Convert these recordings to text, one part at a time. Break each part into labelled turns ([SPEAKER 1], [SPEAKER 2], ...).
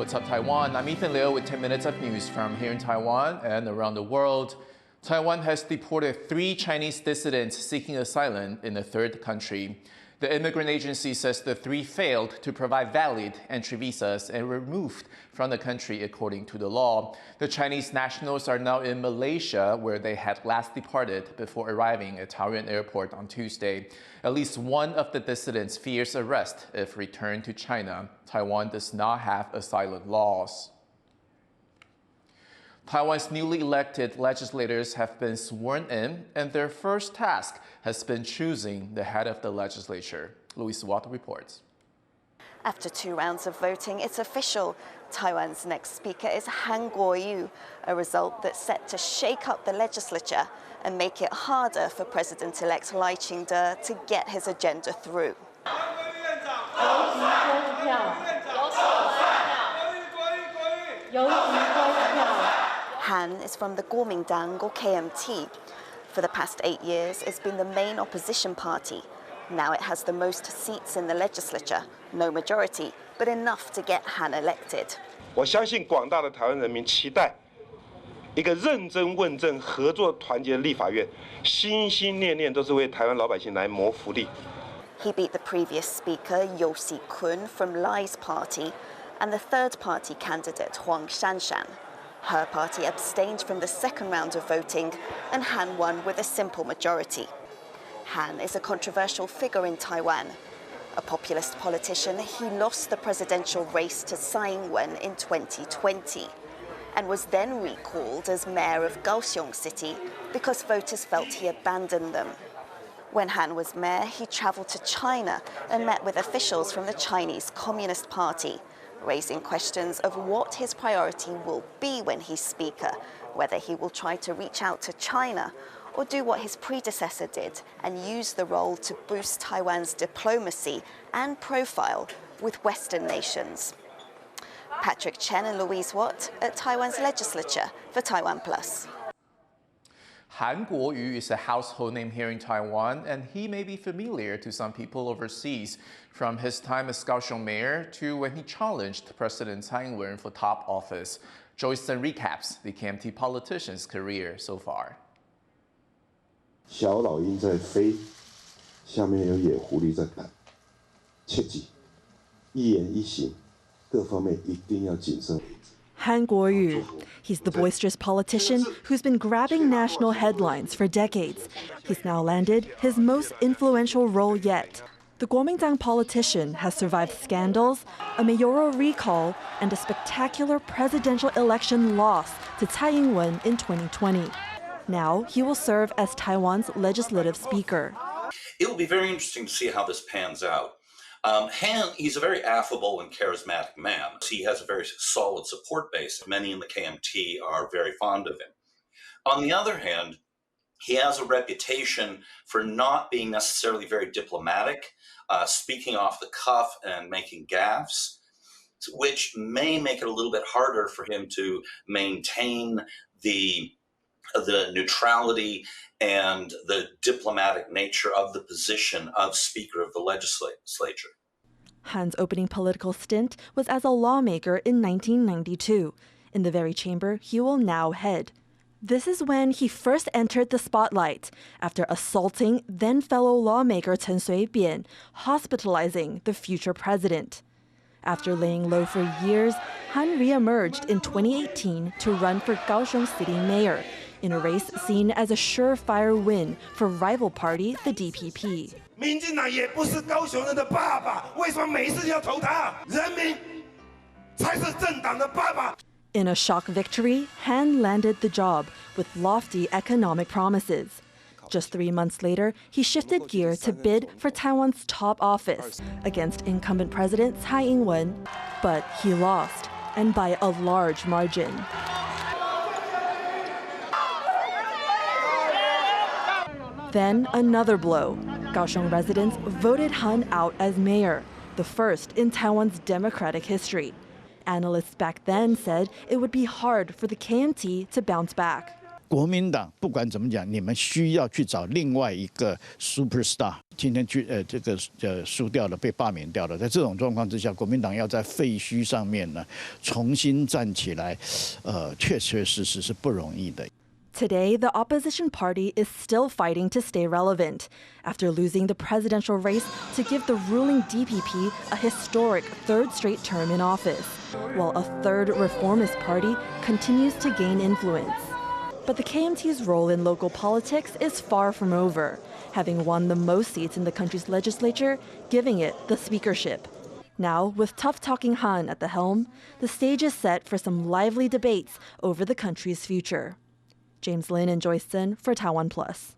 [SPEAKER 1] What's up, Taiwan? I'm Ethan Liu with 10 minutes of news from here in Taiwan and around the world. Taiwan has deported 3 Chinese dissidents seeking asylum in a third country. The immigrant agency says the 3 failed to provide valid entry visas and were removed from the country according to the law. The Chinese nationals are now in Malaysia, where they had last departed before arriving at Taoyuan Airport on Tuesday. At least one of the dissidents fears arrest if returned to China. Taiwan does not have asylum laws. Taiwan's newly elected legislators have been sworn in, and their first task has been choosing the head of the legislature. Louise Watt reports.
[SPEAKER 2] After 2 rounds of voting, it's official. Taiwan's next speaker is Han Kuo-yu, a result that's set to shake up the legislature and make it harder for President-elect Lai Ching-te to get his agenda through. Han is from the Kuomintang, or KMT. For the past 8 years, it's been the main opposition party. Now it has the most seats in the legislature, no majority, but enough to get Han elected.
[SPEAKER 3] 我相信广大的台湾人民期待一个认真问政、合作团结的立法院，心心念念都是为台湾老百姓来谋福利。
[SPEAKER 2] He beat the previous speaker, Si-kun, from Lai's party, and the third party candidate, Huang Shanshan. Her party abstained from the second round of voting, and Han won with a simple majority. Han is a controversial figure in Taiwan. A populist politician, he lost the presidential race to Si-kun in 2020 and was then recalled as mayor of Kaohsiung City because voters felt he abandoned them. When Han was mayor, he traveled to China and met with officials from the Chinese Communist Party, raising questions of what his priority will be when he's speaker, whether he will try to reach out to China or do what his predecessor did and use the role to boost Taiwan's diplomacy and profile with Western nations. Patrick Chen and Louise Watt at Taiwan's Legislature for TaiwanPlus.
[SPEAKER 1] Han Kuo-yu is a household name here in Taiwan, and he may be familiar to some people overseas, from his time as Kaohsiung mayor to when he challenged President Tsai Ing-wen for top office. Joyce Sun recaps the KMT politician's career so far.
[SPEAKER 4] 小老鹰在飞，下面有野狐狸在赶，切记一言一行各方面一定要谨慎。
[SPEAKER 5] Han Kuo-yu. He's the boisterous politician who's been grabbing national headlines for decades. He's now landed his most influential role yet. The Kuomintang politician has survived scandals, a mayoral recall, and a spectacular presidential election loss to Tsai Ing-wen in 2020. Now he will serve as Taiwan's Legislative Speaker.
[SPEAKER 6] It will be very interesting to see how this pans out. Han, he's a very affable and charismatic man. He has a very solid support base. Many in the KMT are very fond of him. On the other hand, he has a reputation for not being necessarily very diplomatic, speaking off the cuff and making gaffes, which may make it a little bit harder for him to maintain the neutrality and the diplomatic nature of the position of Speaker of the Legislature.
[SPEAKER 5] Han's opening political stint was as a lawmaker in 1992, in the very chamber he will now head. This is when he first entered the spotlight after assaulting then-fellow lawmaker Chen Shui-bian, hospitalizing the future president. After laying low for years, Han re-emerged in 2018 to run for Kaohsiung City mayor, in a race seen as a surefire win for rival party, the DPP.
[SPEAKER 3] 民进党也不是高雄人的爸爸，为什么每一次要投他？人民才是政党的爸爸。
[SPEAKER 5] In a shock victory, Han landed the job with lofty economic promises. Just 3 months later, he shifted gear to bid for Taiwan's top office against incumbent President Tsai Ing-wen, but he lost, and by a large margin. Then another blow. Kaohsiung residents voted Han out as mayor, the first in Taiwan's democratic history. Analysts back then said it would be hard for the KMT to bounce back.
[SPEAKER 7] 国民党不管怎么讲，你们需要去找另外一个 superstar，今天输掉了，被罢免掉了。在这种状况之下，国民党要在废墟上面呢重新站起来，确确实实是不容易的。
[SPEAKER 5] Today, the opposition party is still fighting to stay relevant after losing the presidential race to give the ruling DPP a historic third straight term in office, while a third reformist party continues to gain influence. But the KMT's role in local politics is far from over, having won the most seats in the country's legislature, giving it the speakership. Now, with tough-talking Han at the helm, the stage is set for some lively debates over the country's future. James Lin and Joyce Sin for TaiwanPlus.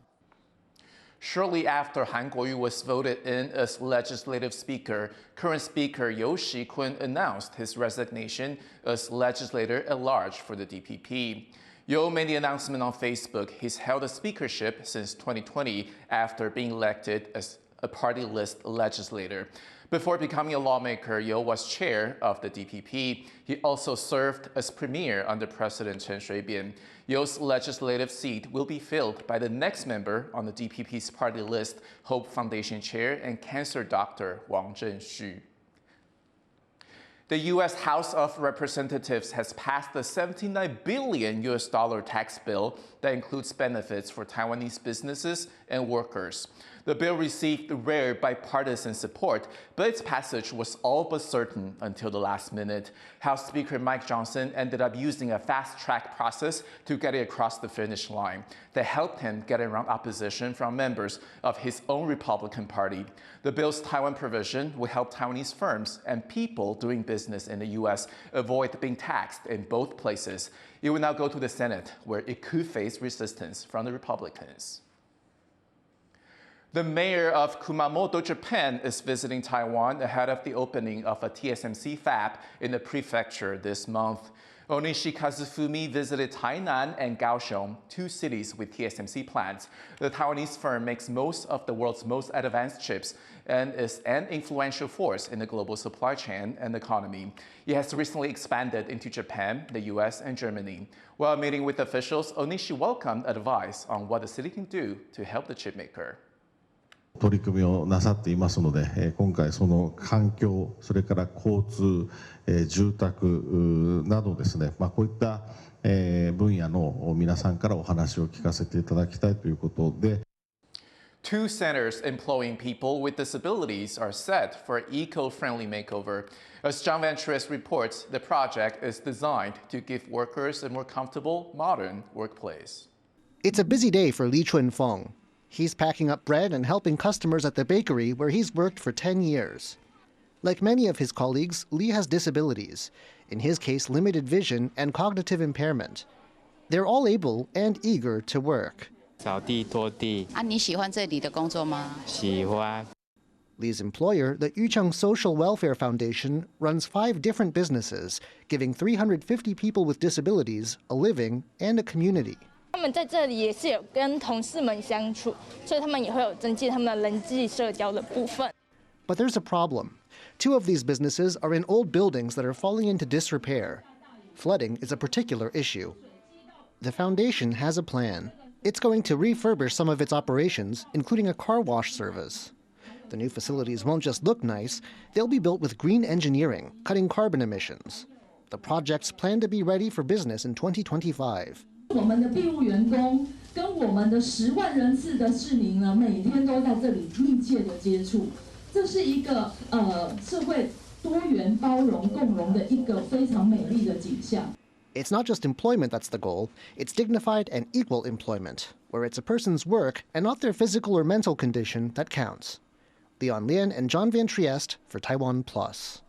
[SPEAKER 1] Shortly after Han Kuo-yu was voted in as Legislative Speaker, current Speaker Si-kun announced his resignation as Legislator at Large for the DPP. Yo made the announcement on Facebook. He's held the speakership since 2020 after being elected as a party list legislator. Before becoming a lawmaker, Yo was chair of the DPP. He also served as premier under President Chen Shui-bian. Yo's legislative seat will be filled by the next member on the DPP's party list, Hope Foundation chair and cancer doctor Wang Zhenshu. The U.S. House of Representatives has passed a $79 billion tax bill that includes benefits for Taiwanese businesses and workers. The bill received rare bipartisan support, but its passage was all but certain until the last minute. House Speaker Mike Johnson ended up using a fast-track process to get it across the finish line that helped him get around opposition from members of his own Republican Party. The bill's Taiwan provision will help Taiwanese firms and people doing business in the U.S. avoid being taxed in both places. It will now go to the Senate, where it could face resistance from the Republicans. The mayor of Kumamoto, Japan, is visiting Taiwan ahead of the opening of a TSMC fab in the prefecture this month. Onishi Kazufumi visited Tainan and Kaohsiung, two cities with TSMC plants. The Taiwanese firm makes most of the world's most advanced chips and is an influential force in the global supply chain and economy. It has recently expanded into Japan, the US, and Germany. While meeting with officials, Onishi welcomed advice on what the city can do to help the chipmaker.
[SPEAKER 8] 取り組みをなさっていますので、今回その環境、それから交通、住宅などですね、こういった分野の皆さんからお話を聞かせていただきたいということで。
[SPEAKER 1] Two centers employing people with disabilities are set for an eco-friendly makeover. As John Van Tres reports, the project is designed to give workers a more comfortable, modern workplace.
[SPEAKER 9] It's a busy day for Li Chunfeng. He's packing up bread and helping customers at the bakery where he's worked for 10 years. Like many of his colleagues, Li has disabilities, in his case limited vision and cognitive impairment. They're all able and eager to work.
[SPEAKER 10] 扫地拖地。你喜欢这里的工作吗？喜欢。
[SPEAKER 9] Li's employer, the Yucheng Social Welfare Foundation, runs 5 different businesses, giving 350 people with disabilities a living and a community.
[SPEAKER 11] 他们在这里也是有跟同事们相处，所以他们也会有增进他们的人际社交的部分。
[SPEAKER 9] But there's a problem. 2 of these businesses are in old buildings that are falling into disrepair. Flooding is a particular issue. The foundation has a plan. It's going to refurbish some of its operations, including a car wash service. The new facilities won't just look nice, they'll be built with green engineering, cutting carbon emissions. The projects plan to be ready for business in 2025.
[SPEAKER 12] 我们的庇护员工跟我们的10万人次的市民呢，每天都在这里密切的接触，这是一个社会多元、包容、共融的一个非常美丽的景象。
[SPEAKER 9] It's not just employment that's the goal, it's dignified and equal employment, where it's a person's work and not their physical or mental condition that counts. Leon Lien and John Van Trieste for TaiwanPlus.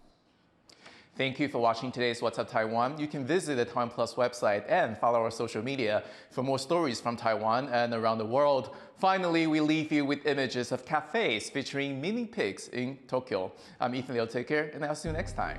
[SPEAKER 1] Thank you for watching today's What's Up Taiwan. You can visit the TaiwanPlus website and follow our social media for more stories from Taiwan and around the world. Finally, we leave you with images of cafes featuring mini pigs in Tokyo. I'm Ethan Leo. Take care, and I'll see you next time.